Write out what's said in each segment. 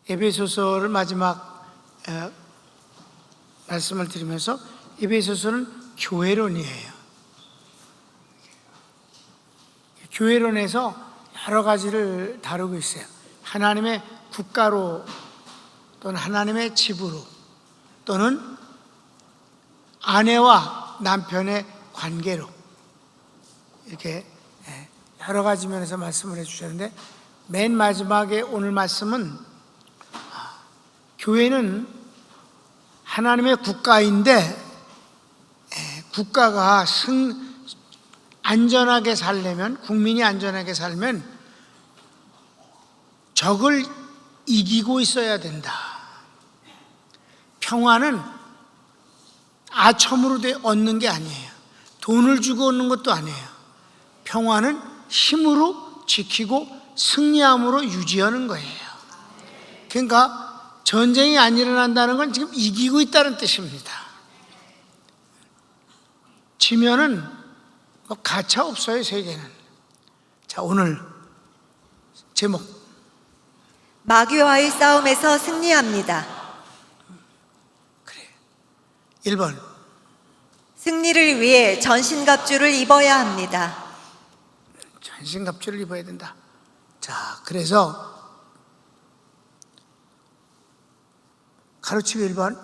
에베소서를 마지막 말씀을 드리면서 에베소서는 교회론이에요. 교회론에서 여러 가지를 다루고 있어요. 하나님의 국가로 또는 하나님의 집으로 또는 아내와 남편의 관계로 이렇게 여러 가지 면에서 말씀을 해주셨는데, 맨 마지막에 오늘 말씀은 교회는 하나님의 국가인데 국가가 안전하게 살려면, 국민이 안전하게 살면 적을 이기고 있어야 된다. 평화는 아첨으로 얻는 게 아니에요. 돈을 주고 얻는 것도 아니에요. 평화는 힘으로 지키고 승리함으로 유지하는 거예요. 그러니까 전쟁이 안 일어난다는 건 지금 이기고 있다는 뜻입니다. 지면은 가차 없어요, 세계는. 자, 오늘 제목, 마귀와의 싸움에서 승리합니다. 그래. 1번, 승리를 위해 전신갑주를 입어야 합니다. 전신갑주를 입어야 된다. 자, 그래서 가르치기 1번,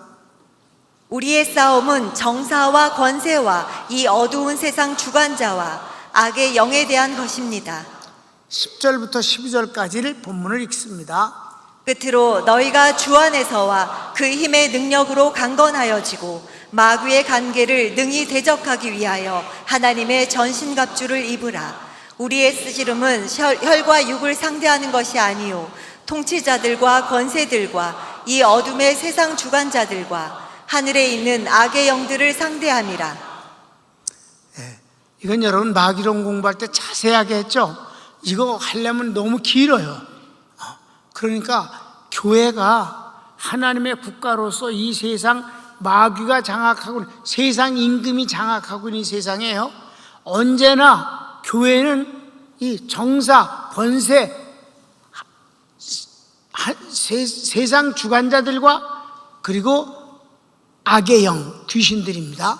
우리의 싸움은 정사와 권세와 이 어두운 세상 주관자와 악의 영에 대한 것입니다. 10절부터 12절까지를 본문을 읽습니다. 끝으로 너희가 주 안에서와 그 힘의 능력으로 강건하여지고 마귀의 관계를 능히 대적하기 위하여 하나님의 전신갑주를 입으라. 우리의 쓰지름은 혈과 육을 상대하는 것이 아니요 통치자들과 권세들과 이 어둠의 세상 주관자들과 하늘에 있는 악의 영들을 상대함이라. 이건 여러분 마귀론 공부할 때 자세하게 했죠. 이거 하려면 너무 길어요. 그러니까 교회가 하나님의 국가로서 이 세상 마귀가 장악하고, 세상 임금이 장악하고 있는 이 세상에요, 언제나 교회는 이 정사, 권세, 세상 주관자들과 그리고 악의 영, 귀신들입니다.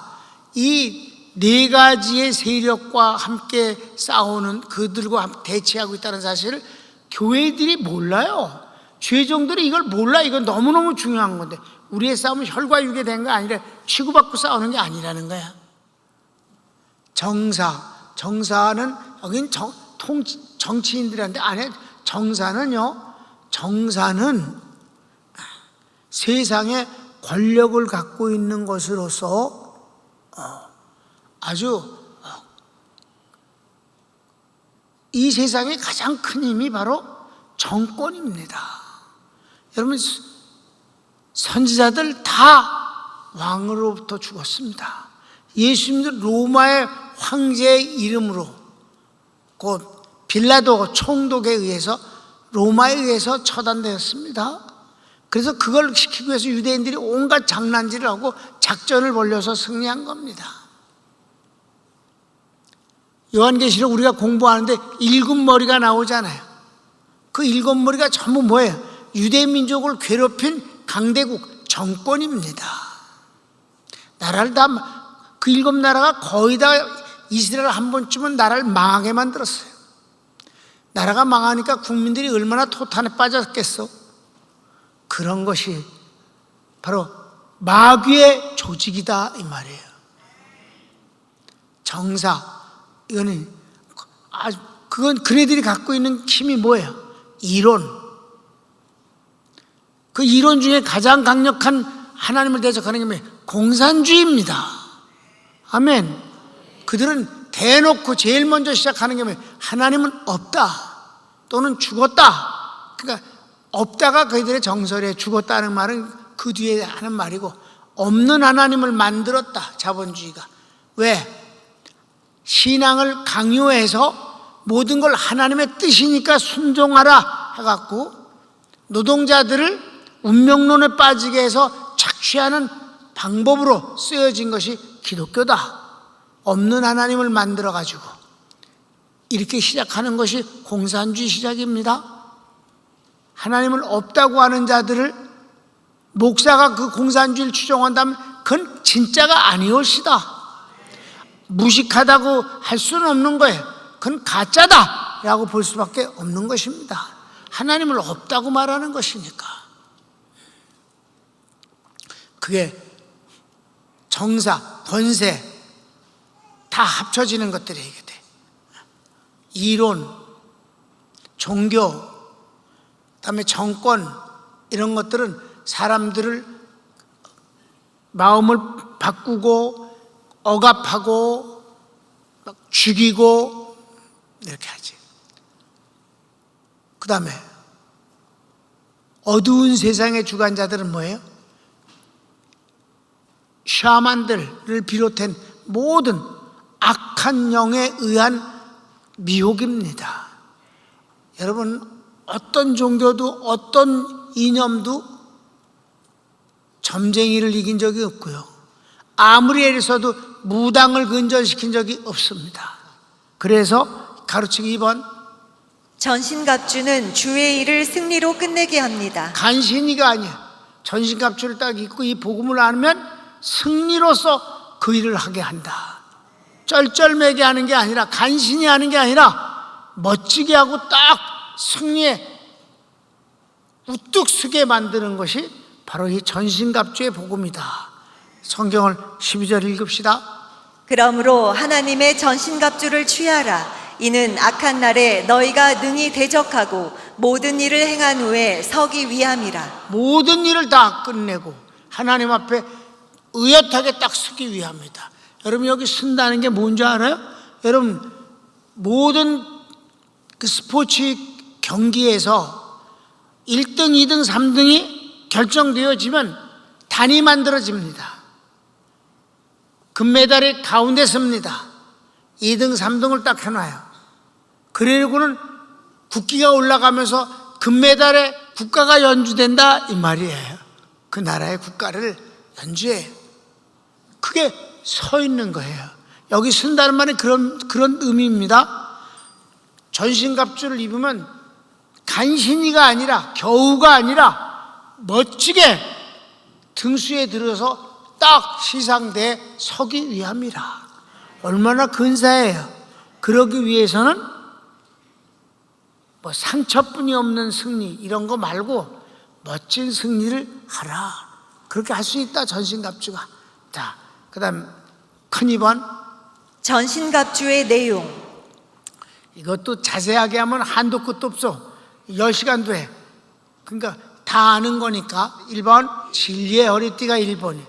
이 네 가지의 세력과 함께 싸우는, 그들과 대치하고 있다는 사실을 교회들이 몰라요. 죄종들이 이걸 몰라. 이건 너무너무 중요한 건데, 우리의 싸움은 혈과 육에 된 거 아니라 치고받고 싸우는 게 아니라는 거야. 정사는 여긴 정치인들한테 안에, 정사는 세상에 권력을 갖고 있는 것으로서 아주 이 세상의 가장 큰 힘이 바로 정권입니다. 여러분, 선지자들 다 왕으로부터 죽었습니다. 예수님도 로마의 황제의 이름으로, 곧 빌라도 총독에 의해서, 로마에 의해서 처단되었습니다. 그래서 그걸 시키기 위해서 유대인들이 온갖 장난질을 하고 작전을 벌여서 승리한 겁니다. 요한계시록 우리가 공부하는데 7머리가 나오잖아요. 그 7머리가 전부 뭐예요? 유대민족을 괴롭힌 강대국 정권입니다. 나라를 다, 그 7나라가 거의 다 이스라엘 한 번쯤은 나라를 망하게 만들었어요. 나라가 망하니까 국민들이 얼마나 토탄에 빠졌겠어. 그런 것이 바로 마귀의 조직이다, 이 말이에요. 정사, 이거는 그건 그네들이 갖고 있는 힘이 뭐예요? 이론. 그 이론 중에 가장 강력한 하나님을 대적하는 게 뭐예요? 공산주의입니다. 아멘. 그들은 대놓고 제일 먼저 시작하는 게 뭐예요? 하나님은 없다 또는 죽었다. 그러니까 없다가 그들의 정설이에요. 죽었다는 말은 그 뒤에 하는 말이고, 없는 하나님을 만들었다, 자본주의가. 왜? 신앙을 강요해서 모든 걸 하나님의 뜻이니까 순종하라 해갖고 노동자들을 운명론에 빠지게 해서 착취하는 방법으로 쓰여진 것이 기독교다. 없는 하나님을 만들어가지고 이렇게 시작하는 것이 공산주의 시작입니다. 하나님을 없다고 하는 자들을 목사가 그 공산주의를 추종한다면 그건 진짜가 아니올시다. 무식하다고 할 수는 없는 거예요. 그건 가짜다라고 볼 수밖에 없는 것입니다. 하나님을 없다고 말하는 것이니까. 그게 정사, 권세 다 합쳐지는 것들이 이게 돼. 이론, 종교, 그다음에 정권 이런 것들은 사람들을 마음을 바꾸고 억압하고 막 죽이고 이렇게 하지. 그 다음에 어두운 세상의 주관자들은 뭐예요? 샤만들을 비롯한 모든 악한 영에 의한 미혹입니다. 여러분, 어떤 종교도 어떤 이념도 점쟁이를 이긴 적이 없고요. 아무리 애를 써도 무당을 근절시킨 적이 없습니다. 그래서 가르치기 2번, 전신갑주는 주의 일을 승리로 끝내게 합니다. 간신히가 아니야. 전신갑주를 딱 입고 이 복음을 알면 승리로서 그 일을 하게 한다. 쩔쩔매게 하는 게 아니라, 간신히 하는 게 아니라 멋지게 하고 딱 승리에 우뚝 서게 만드는 것이 바로 이 전신갑주의 복음이다. 성경을 12절 읽읍시다. 그러므로 하나님의 전신갑주를 취하라. 이는 악한 날에 너희가 능히 대적하고 모든 일을 행한 후에 서기 위함이라. 모든 일을 다 끝내고 하나님 앞에 의젓하게 딱 서기 위함이다. 여러분, 여기 쓴다는 게 뭔지 알아요? 여러분, 모든 그 스포츠 경기에서 1등, 2등, 3등이 결정되어지면 단이 만들어집니다. 금메달이 가운데 섭니다. 2등, 3등을 딱 해놔요. 그리고는 국기가 올라가면서 금메달에 국가가 연주된다 이 말이에요. 그 나라의 국가를 연주해요. 그게 서 있는 거예요. 여기 쓴다는 말은 그런 의미입니다. 전신갑주를 입으면 간신히가 아니라, 겨우가 아니라 멋지게 등수에 들어서 딱 시상대에 서기 위함이라. 얼마나 근사해요. 그러기 위해서는 뭐 상처뿐이 없는 승리 이런 거 말고 멋진 승리를 하라. 그렇게 할 수 있다, 전신갑주가. 자, 그 다음 큰 2번, 전신갑주의 내용. 이것도 자세하게 하면 한도 끝도 없어. 10시간도 해. 그러니까 다 아는 거니까. 1번, 진리의 허리띠가 1번이.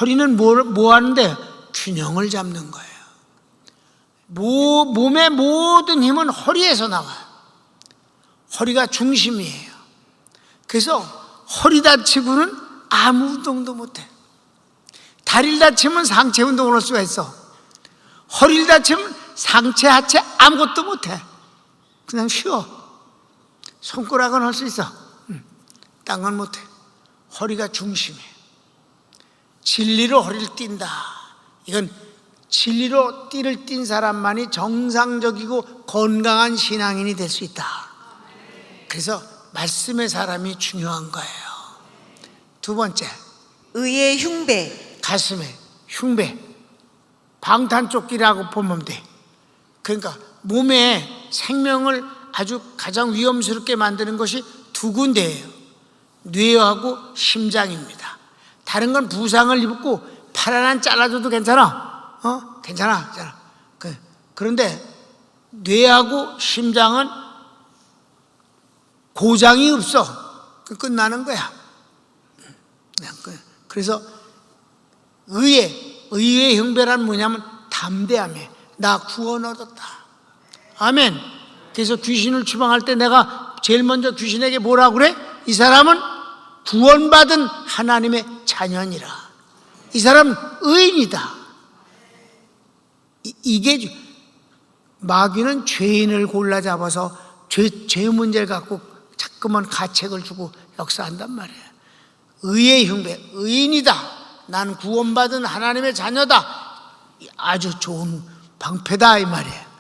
허리는 뭐 하는데? 균형을 잡는 거예요. 몸의 모든 힘은 허리에서 나와요. 허리가 중심이에요. 그래서 허리 다치고는 아무 운동도 못해. 다리를 다치면 상체 운동을 할 수가 있어. 허리를 다치면 상체, 하체 아무것도 못해. 그냥 쉬어. 손가락은 할 수 있어. 딴 건 못해. 허리가 중심이에요. 진리로 허리를 띈다. 이건 진리로 띠를 띈 사람만이 정상적이고 건강한 신앙인이 될 수 있다. 그래서 말씀의 사람이 중요한 거예요. 2번째, 의의 흉배. 가슴에 흉배, 방탄조끼라고 보면 돼. 그러니까 몸에 생명을 아주 가장 위험스럽게 만드는 것이 두 군데예요. 뇌하고 심장입니다. 다른 건 부상을 입고 팔 하나 잘라줘도 괜찮아. 괜찮아. 그런데 뇌하고 심장은 고장이 없어. 끝나는 거야. 그래서 의의 형배란 뭐냐면 담대함에 나 구원 얻었다. 아멘. 그래서 귀신을 추방할 때 내가 제일 먼저 귀신에게 뭐라고 그래? 이 사람은 구원받은 하나님의 자녀니라. 이 사람은 의인이다. 이게 마귀는 죄인을 골라 잡아서 죄 문제를 갖고 자꾸만 가책을 주고 역사한단 말이에요. 의의 흉배, 의인이다. 난 구원받은 하나님의 자녀다. 아주 좋은 방패다 이 말이에요.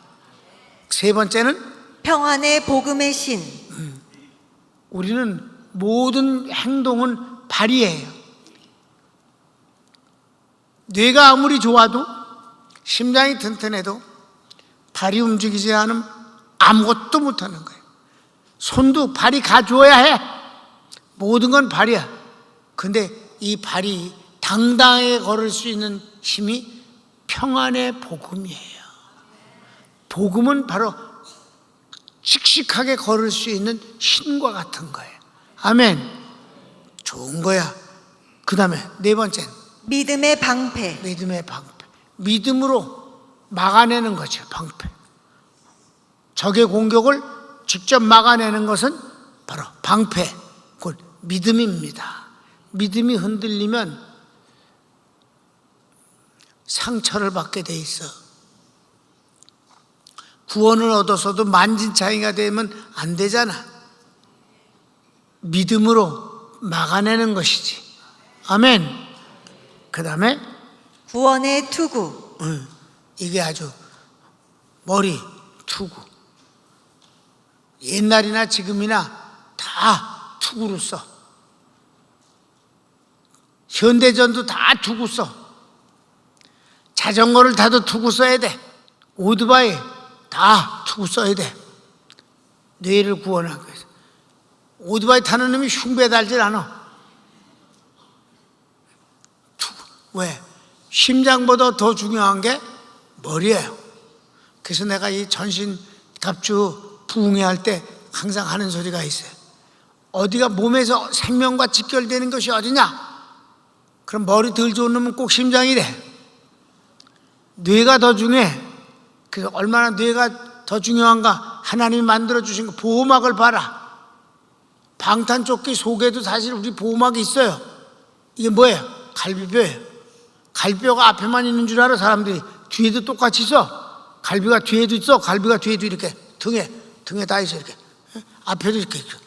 3번째는 평안의 복음의 신. 우리는 모든 행동은 발이에요. 뇌가 아무리 좋아도, 심장이 튼튼해도 발이 움직이지 않으면 아무것도 못하는 거예요. 손도 발이 가주어야 해. 모든 건 발이야. 근데 이 발이 당당하게 걸을 수 있는 힘이 평안의 복음이에요. 복음은 바로 씩씩하게 걸을 수 있는 신과 같은 거예요. 아멘. 좋은 거야. 그 다음에 네 번째는 믿음의 방패. 믿음의 방패. 믿음으로 막아내는 거죠. 방패. 적의 공격을 직접 막아내는 것은 바로 방패, 곧 믿음입니다. 믿음이 흔들리면 상처를 받게 돼 있어. 구원을 얻어서도 만진창이가 되면 안 되잖아. 믿음으로 막아내는 것이지. 아멘. 그 다음에 구원의 투구. 이게 아주 머리 투구. 옛날이나 지금이나 다 투구로 써. 현대전도 다 투구 써. 자전거를 타도 투구 써야 돼. 오토바이 다 투구 써야 돼. 뇌를 구원하기 위해서. 오토바이 타는 놈이 흉배 달질 않아. 투구. 왜? 심장보다 더 중요한 게 머리예요. 그래서 내가 이 전신갑주 부흥회할 때 항상 하는 소리가 있어요. 어디가 몸에서 생명과 직결되는 것이 어디냐? 그럼 머리 덜 좋은 놈은 꼭 심장이래. 뇌가 더 중요해. 그래서 얼마나 뇌가 더 중요한가? 하나님이 만들어주신 거, 보호막을 봐라. 방탄조끼 속에도 사실 우리 보호막이 있어요. 이게 뭐예요? 갈비뼈예요. 갈비뼈가 앞에만 있는 줄 알아. 사람들이 뒤에도 똑같이 있어. 갈비가 뒤에도 있어. 갈비가 뒤에도 이렇게 등에 다 있어. 이렇게 앞에도 이렇게 있어.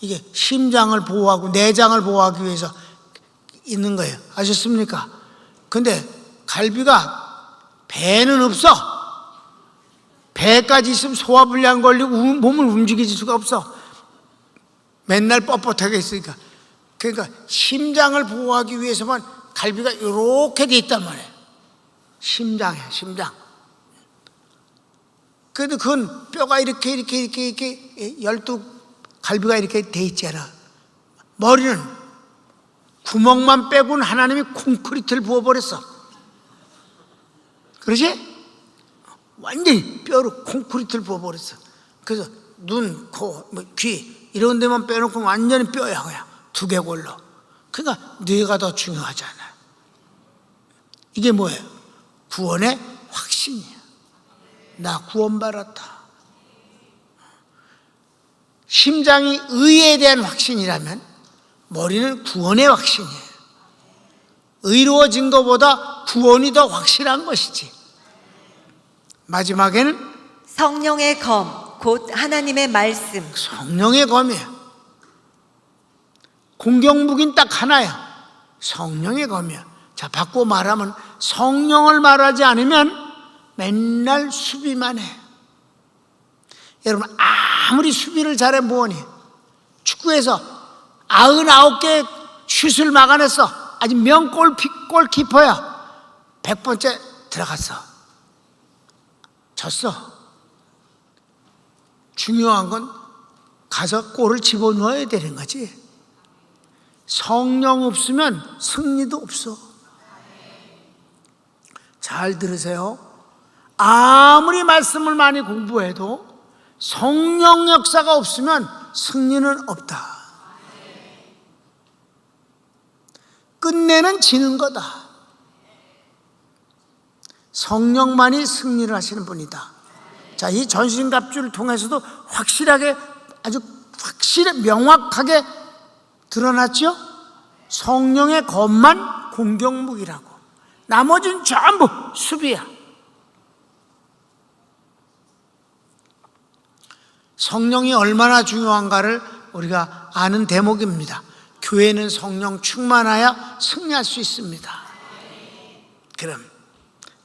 이게 심장을 보호하고 내장을 보호하기 위해서 있는 거예요. 아셨습니까? 근데 갈비가 배는 없어. 배까지 있으면 소화불량 걸리고 몸을 움직일 수가 없어. 맨날 뻣뻣하게 있으니까. 그러니까 심장을 보호하기 위해서만 갈비가 이렇게 돼 있단 말이에요. 심장이야, 심장. 그래도 그건 뼈가 이렇게 12 갈비가 이렇게 돼 있잖아. 머리는 구멍만 빼고는 하나님이 콘크리트를 부어버렸어. 그러지? 완전히 뼈로 콘크리트를 부어버렸어. 그래서 눈, 코, 귀 이런 데만 빼놓고 완전히 뼈야. 그냥 두개골로. 그러니까 뇌가 더 중요하잖아. 이게 뭐예요? 구원의 확신이야. 나 구원받았다. 심장이 의에 대한 확신이라면 머리는 구원의 확신이에요. 의로워진 것보다 구원이 더 확실한 것이지. 마지막에는 성령의 검, 곧 하나님의 말씀. 성령의 검이야. 공격무기는 딱 하나야. 성령의 검이야. 자, 바꾸어 말하면 성령을 말하지 않으면 맨날 수비만 해. 여러분, 아무리 수비를 잘해 뭐하니? 축구에서 99개 슛을 막아냈어. 아주 골키퍼야. 100번째 들어갔어. 졌어. 중요한 건 가서 골을 집어넣어야 되는 거지. 성령 없으면 승리도 없어. 잘 들으세요. 아무리 말씀을 많이 공부해도 성령 역사가 없으면 승리는 없다. 끝내는 지는 거다. 성령만이 승리를 하시는 분이다. 자, 이 전신갑주를 통해서도 확실하게, 아주 확실히 명확하게 드러났죠? 성령의 검만 공격무기라고. 나머지는 전부 수비야. 성령이 얼마나 중요한가를 우리가 아는 대목입니다. 교회는 성령 충만하여 승리할 수 있습니다. 그럼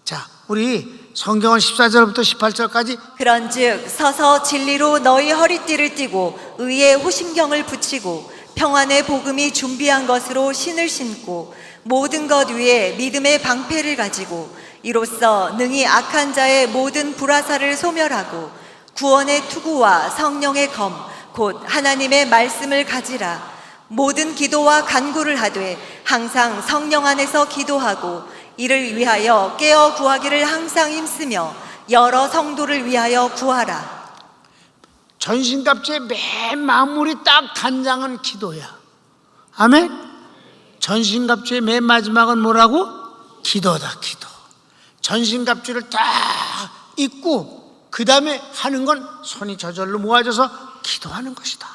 자, 우리 성경은 14절부터 18절까지 그런즉 서서 진리로 너희 허리띠를 띠고 의의 호심경을 붙이고 평안의 복음이 준비한 것으로 신을 신고 모든 것 위에 믿음의 방패를 가지고 이로써 능히 악한 자의 모든 불화살을 소멸하고 구원의 투구와 성령의 검 곧 하나님의 말씀을 가지라. 모든 기도와 간구를 하되 항상 성령 안에서 기도하고 이를 위하여 깨어 구하기를 항상 힘쓰며 여러 성도를 위하여 구하라. 전신갑주의 맨 마무리 딱 단장은 기도야. 아멘. 전신갑주의 맨 마지막은 뭐라고? 기도다. 기도. 전신갑주를 딱 입고 그 다음에 하는 건 손이 저절로 모아져서 기도하는 것이다.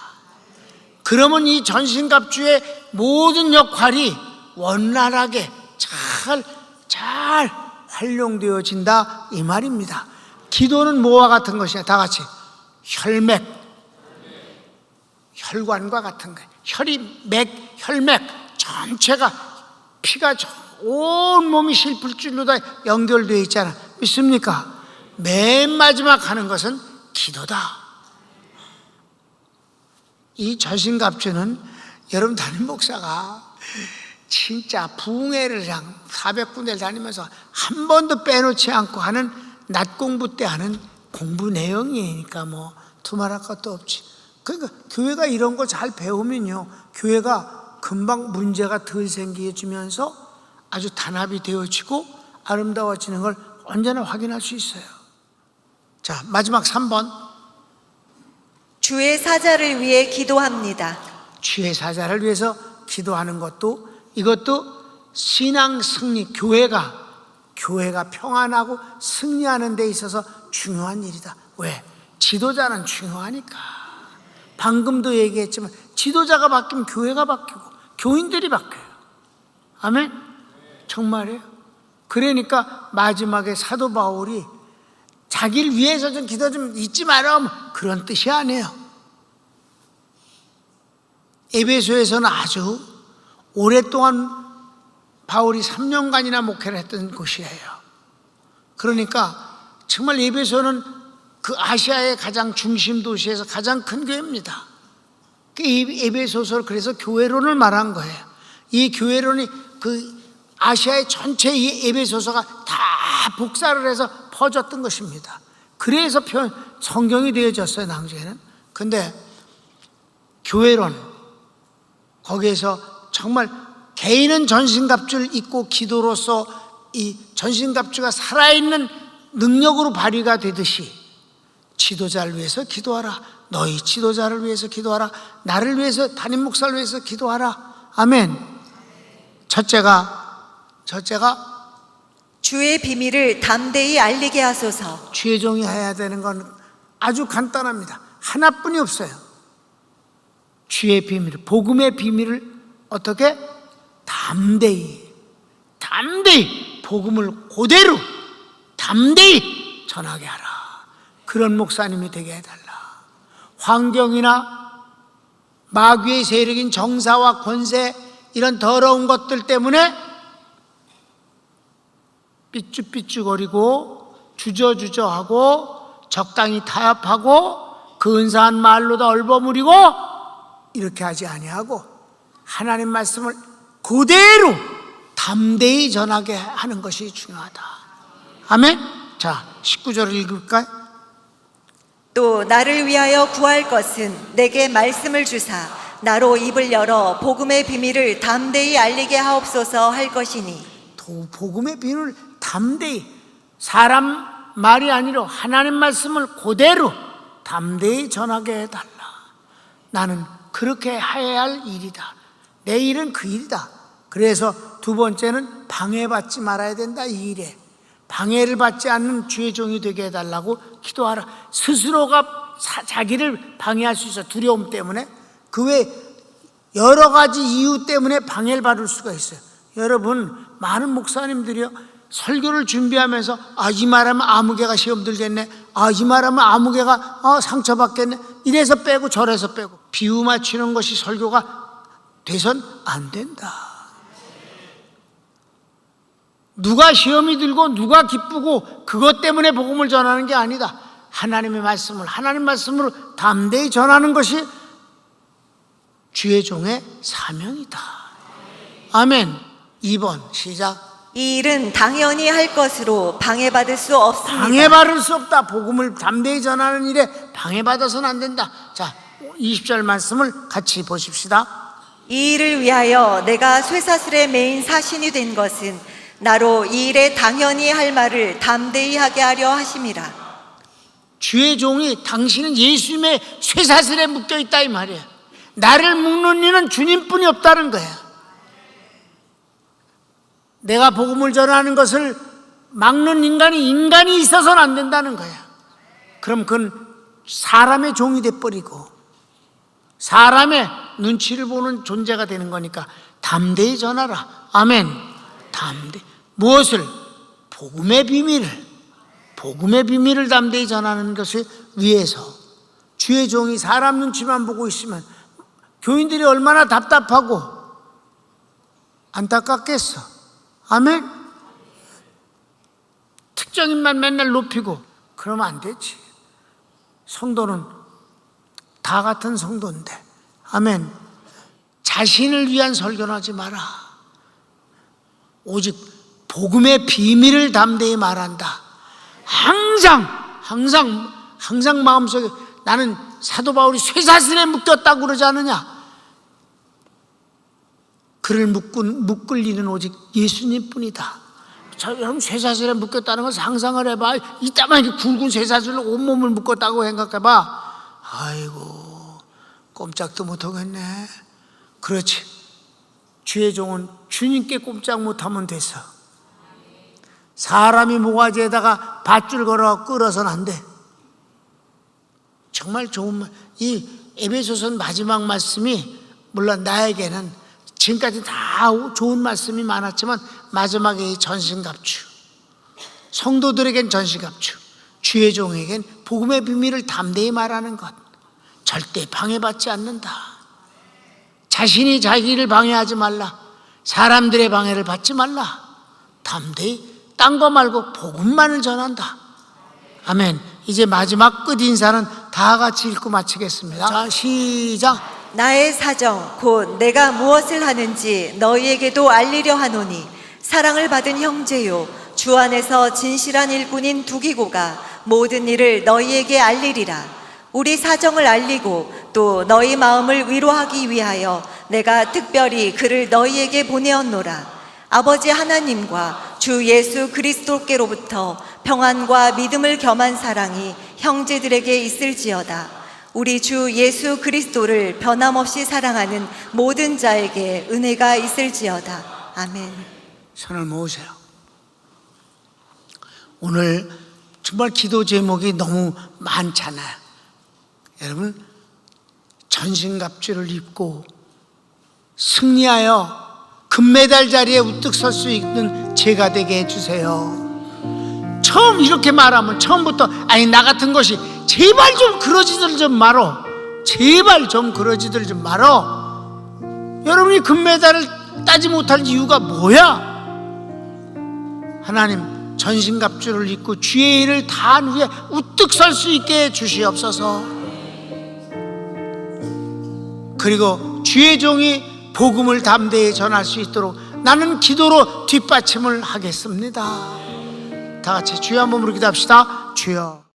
그러면 이 전신갑주의 모든 역할이 원활하게 잘 활용되어진다 이 말입니다. 기도는 뭐와 같은 것이냐? 다 같이 혈맥, 혈관과 같은 거예요. 혈맥 전체가 피가 온 몸이 실풀줄로 다 연결되어 있잖아. 믿습니까? 맨 마지막 하는 것은 기도다. 이 전신갑주는 여러분 담임 목사가 진짜 부흥회를 그냥 400군데를 다니면서 한 번도 빼놓지 않고 하는 낮 공부 때 하는 공부 내용이니까 뭐 두말할 것도 없지. 그러니까 교회가 이런 거 잘 배우면요, 교회가 금방 문제가 덜 생겨지면서 아주 단합이 되어지고 아름다워지는 걸 언제나 확인할 수 있어요. 자, 마지막 3번. 주의 사자를 위해 기도합니다. 주의 사자를 위해서 기도하는 것도 이것도 신앙 승리, 교회가 평안하고 승리하는 데 있어서 중요한 일이다. 왜? 지도자는 중요하니까. 방금도 얘기했지만 지도자가 바뀌면 교회가 바뀌고 교인들이 바뀌어요. 아멘? 정말이에요. 그러니까 마지막에 사도 바울이 자기를 위해서 좀 기도 좀 잊지 마라, 그런 뜻이 아니에요. 에베소에서는 아주 오랫동안 바울이 3년간이나 목회를 했던 곳이에요. 그러니까 정말 에베소는 그 아시아의 가장 중심 도시에서 가장 큰 교회입니다. 그 에베소서를 그래서 교회론을 말한 거예요. 이 교회론이 그 아시아의 전체 이 에베소서가 다 복사를 해서 퍼졌던 것입니다. 그래서 성경이 되어졌어요, 나중에는. 근데 교회론, 거기에서 정말 개인은 전신갑주를 입고 기도로서 이 전신갑주가 살아있는 능력으로 발휘가 되듯이 지도자를 위해서 기도하라. 너희 지도자를 위해서 기도하라. 나를 위해서, 담임 목사를 위해서 기도하라. 아멘. 첫째가 주의 비밀을 담대히 알리게 하소서. 주의 종이 해야 되는 건 아주 간단합니다. 하나뿐이 없어요. 주의 비밀, 복음의 비밀을 어떻게? 담대히 복음을 그대로 담대히 전하게 하라. 그런 목사님이 되게 해달라. 환경이나 마귀의 세력인 정사와 권세, 이런 더러운 것들 때문에 삐죽삐죽거리고 주저주저하고 적당히 타협하고 근사한 말로도 얼버무리고 이렇게 하지 아니하고 하나님 말씀을 그대로 담대히 전하게 하는 것이 중요하다. 아멘. 자, 19절을 읽을까요? 또 나를 위하여 구할 것은 내게 말씀을 주사 나로 입을 열어 복음의 비밀을 담대히 알리게 하옵소서 할 것이니. 복음의 비밀을 담대히, 사람 말이 아니라 하나님 말씀을 그대로 담대히 전하게 해달라. 나는 그렇게 해야 할 일이다. 내 일은 그 일이다. 그래서 두 번째는 방해받지 말아야 된다. 이 일에 방해를 받지 않는 주의 종이 되게 해달라고 기도하라. 스스로가 자기를 방해할 수 있어. 두려움 때문에. 그 외 여러 가지 이유 때문에 방해를 받을 수가 있어요. 여러분, 많은 목사님들이요, 설교를 준비하면서 이 말하면 아무개가 시험 들겠네, 이 말하면 아무개가 상처받겠네, 이래서 빼고 저래서 빼고 비유 맞추는 것이 설교가 돼선 안 된다. 누가 시험이 들고 누가 기쁘고 그것 때문에 복음을 전하는 게 아니다. 하나님의 말씀을 하나님 말씀으로 담대히 전하는 것이 주의 종의 사명이다. 아멘. 2번 시작. 이 일은 당연히 할 것으로 방해받을 수 없습니다. 방해받을 수 없다. 복음을 담대히 전하는 일에 방해받아서는 안 된다. 자, 20절 말씀을 같이 보십시다. 이 일을 위하여 내가 쇠사슬에 매인 사신이 된 것은 나로 이 일에 당연히 할 말을 담대히 하게 하려 하심이라. 주의 종이 당신은 예수님의 쇠사슬에 묶여있다 이 말이에요. 나를 묶는 이는 주님뿐이 없다는 거예요. 내가 복음을 전하는 것을 막는 인간이 있어서는 안 된다는 거예요. 그럼 그건 사람의 종이 돼버리고 사람의 눈치를 보는 존재가 되는 거니까 담대히 전하라. 아멘. 담대. 무엇을? 복음의 비밀을 담대히 전하는 것을 위해서. 주의 종이 사람 눈치만 보고 있으면 교인들이 얼마나 답답하고 안타깝겠어. 아멘. 특정인만 맨날 높이고 그러면 안 되지. 성도는 다 같은 성도인데. 아멘. 자신을 위한 설교는 하지 마라. 오직 복음의 비밀을 담대히 말한다. 항상 마음속에 나는 사도 바울이 쇠사슬에 묶였다고 그러지 않느냐. 그를 묶을 일은 오직 예수님뿐이다. 여러분 쇠사슬에 묶였다는 걸 상상을 해봐. 이따만 이렇게 굵은 쇠사슬로 온몸을 묶었다고 생각해봐. 아이고 꼼짝도 못하겠네. 그렇지. 주의 종은 주님께 꼼짝 못하면 됐어. 사람이 모가지에다가 밧줄 걸어 끌어서는 안 돼. 정말 좋은 말. 이 에베소서 마지막 말씀이 물론 나에게는 지금까지 다 좋은 말씀이 많았지만 마지막에 이 전신갑주, 성도들에겐 전신갑주, 주의 종에겐 복음의 비밀을 담대히 말하는 것, 절대 방해받지 않는다. 자신이 자기를 방해하지 말라. 사람들의 방해를 받지 말라. 담대히 딴 거 말고 복음만을 전한다. 아멘. 이제 마지막 끝 인사는 다 같이 읽고 마치겠습니다. 자, 시작. 나의 사정 곧 내가 무엇을 하는지 너희에게도 알리려 하노니 사랑을 받은 형제요 주 안에서 진실한 일꾼인 두기고가 모든 일을 너희에게 알리리라. 우리 사정을 알리고 또 너희 마음을 위로하기 위하여 내가 특별히 그를 너희에게 보내었노라. 아버지 하나님과 주 예수 그리스도께로부터 평안과 믿음을 겸한 사랑이 형제들에게 있을지어다. 우리 주 예수 그리스도를 변함없이 사랑하는 모든 자에게 은혜가 있을지어다. 아멘. 손을 모으세요. 오늘 정말 기도 제목이 너무 많잖아요. 여러분 전신갑주를 입고 승리하여 금메달 자리에 우뚝 설 수 있는 제가 되게 해주세요. 처음 이렇게 말하면 처음부터 아니 나 같은 것이 제발 좀 그러지들 좀 말어. 제발 좀 그러지들 좀 말어. 여러분이 금메달을 따지 못할 이유가 뭐야? 하나님 전신갑주를 입고 주의 일을 다한 후에 우뚝 설 수 있게 해주시옵소서. 그리고 주의 종이 복음을 담대히 전할 수 있도록 나는 기도로 뒷받침을 하겠습니다. 다 같이 주여 한번 부르기도 합시다. 주여.